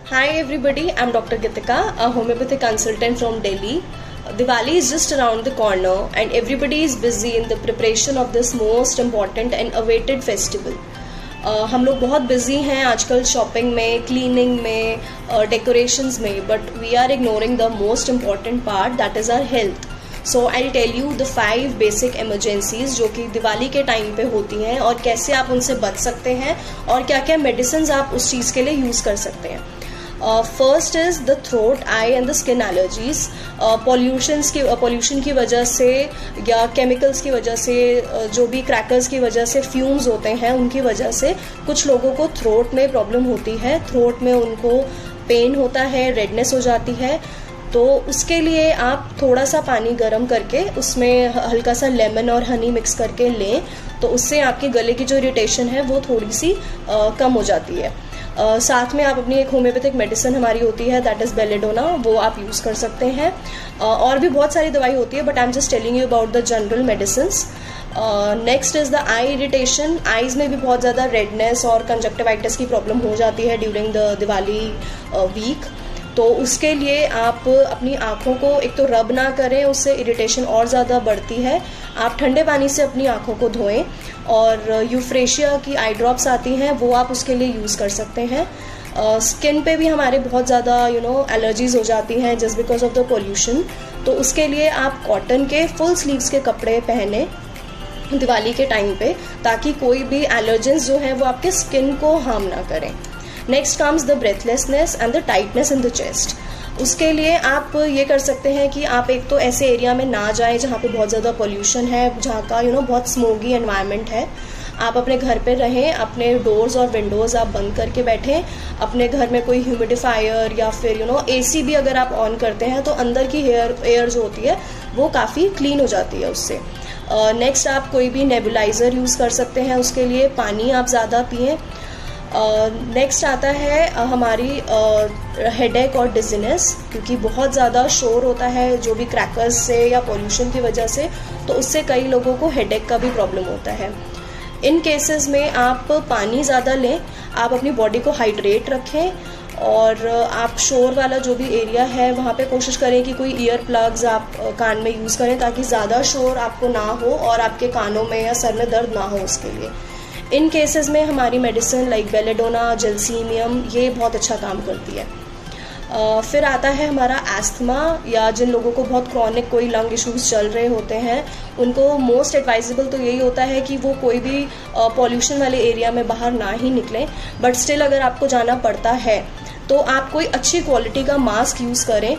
Hi everybody, I'm Dr. Gitika, a homeopathic consultant from Delhi. Diwali is just around the corner and everybody is busy in the preparation of this most important and awaited festival. हम लोग बहुत busy हैं आजकल shopping में, cleaning में, decorations में, but we are ignoring the most important part that is our health. So I tell you the 5 basic emergencies जो कि दिवाली के टाइम पे होती हैं और कैसे आप उनसे बच सकते हैं और क्या क्या मेडिसिन आप उस चीज़ के लिए यूज़ कर सकते हैं. First is the throat, I and the skin allergies. Pollution की वजह से या केमिकल्स की वजह से, जो भी क्रैकर्स की वजह से फ्यूम्स होते हैं उनकी वजह से कुछ लोगों को थ्रोट में प्रॉब्लम होती है. थ्रोट में उनको पेन होता है, रेडनेस हो जाती है. तो उसके लिए आप थोड़ा सा पानी गर्म करके उसमें हल्का सा लेमन और हनी मिक्स करके लें, तो उससे आपके गले की जो इरिटेशन है वो थोड़ी सी कम हो जाती है. साथ में आप अपनी एक होम्योपैथिक मेडिसिन हमारी होती है दैट इज़ बेलेडोना, वो आप यूज़ कर सकते हैं. और भी बहुत सारी दवाई होती है but I am just telling you about the general medicines. Next is the I irritation. Eyes में भी बहुत ज़्यादा रेडनेस और कंजक्टिवाइटिस की प्रॉब्लम हो जाती है ड्यूरिंग द दिवाली वीक. तो उसके लिए आप अपनी आँखों को एक तो रब ना करें, उससे इरिटेशन और ज़्यादा बढ़ती है. आप ठंडे पानी से अपनी आँखों को धोएं और यूफ्रेशिया की आई ड्रॉप्स आती हैं वो आप उसके लिए यूज़ कर सकते हैं. स्किन पे भी हमारे बहुत ज़्यादा एलर्जीज़ हो जाती हैं just because of the pollution. तो उसके लिए आप कॉटन के फुल स्लीव्स के कपड़े पहने दिवाली के टाइम पे, ताकि कोई भी एलर्जेंस जो है वो आपके स्किन को हार्म ना करें. Next comes the breathlessness and the tightness in the chest. उसके लिए आप ये कर सकते हैं कि आप एक तो ऐसे एरिया में ना जाएं जहाँ पे बहुत ज़्यादा पोल्यूशन है, जहाँ का बहुत स्मोगी एनवायरनमेंट है. आप अपने घर पे रहें, अपने डोर्स और विंडोज़ आप बंद करके बैठें. अपने घर में कोई ह्यूमिडिफायर या फिर एसी भी अगर आप ऑन करते हैं तो अंदर की एयर जो होती है वो काफ़ी क्लीन हो जाती है उससे. नेक्स्ट आप कोई भी नेबुलाइज़र यूज़ कर सकते हैं. उसके लिए पानी आप ज़्यादा पिएँ. नेक्स्ट आता है हमारी हेडेक और डिजीनेस, क्योंकि बहुत ज़्यादा शोर होता है जो भी क्रैकर्स से या पोल्यूशन की वजह से, तो उससे कई लोगों को हेडेक का भी प्रॉब्लम होता है. इन केसेस में आप पानी ज़्यादा लें, आप अपनी बॉडी को हाइड्रेट रखें और आप शोर वाला जो भी एरिया है वहाँ पे कोशिश करें कि कोई ईयर प्लग्स आप कान में यूज़ करें ताकि ज़्यादा शोर आपको ना हो और आपके कानों में या सर में दर्द ना हो. उसके लिए इन केसेस में हमारी मेडिसिन लाइक बेलेडोना, जेल्सीमियम ये बहुत अच्छा काम करती है. फिर आता है हमारा एस्थमा, या जिन लोगों को बहुत क्रॉनिक कोई लंग इश्यूज चल रहे होते हैं उनको मोस्ट एडवाइजेबल तो यही होता है कि वो कोई भी पॉल्यूशन वाले एरिया में बाहर ना ही निकलें. बट स्टिल अगर आपको जाना पड़ता है तो आप कोई अच्छी क्वालिटी का मास्क यूज़ करें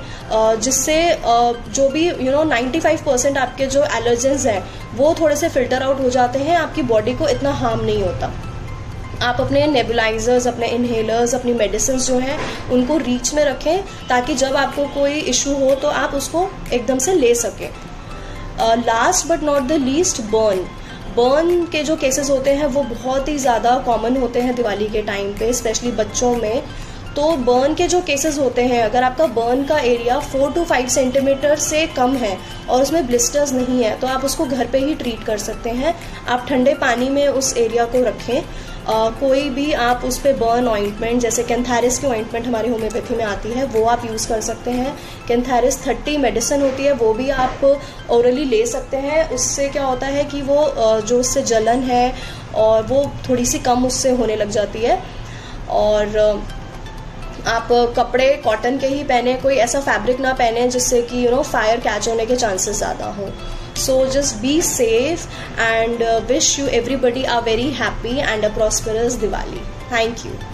जिससे जो भी 95% आपके जो एलर्जेंस हैं वो थोड़े से फिल्टर आउट हो जाते हैं, आपकी बॉडी को इतना हार्म नहीं होता. आप अपने नेबुलाइजर्स, अपने इन्हेलर्स, अपनी मेडिसिन जो हैं उनको रीच में रखें ताकि जब आपको कोई इशू हो तो आप उसको एकदम से ले सकें. Last but not the least, burn के जो केसेस होते हैं वो बहुत ही ज़्यादा कॉमन होते हैं दिवाली के टाइम पे, स्पेशली बच्चों में. तो बर्न के जो केसेस होते हैं, अगर आपका बर्न का एरिया 4 to 5 सेंटीमीटर से कम है और उसमें ब्लिस्टर्स नहीं है तो आप उसको घर पे ही ट्रीट कर सकते हैं. आप ठंडे पानी में उस एरिया को रखें. कोई भी आप उस पर बर्न ऑइंटमेंट, जैसे कैंथारिस की ऑइंटमेंट हमारी होम्योपैथी में आती है, वो आप यूज़ कर सकते हैं. कैंथारिस 30 मेडिसिन होती है, वो भी आप ओरली ले सकते हैं. उससे क्या होता है कि वो जो उससे जलन है और वो थोड़ी सी कम उससे होने लग जाती है. और आप कपड़े कॉटन के ही पहने, कोई ऐसा फैब्रिक ना पहने जिससे कि फायर कैच होने के चांसेस ज़्यादा हो. So just be safe and wish you everybody a very happy and a prosperous Diwali. Thank you.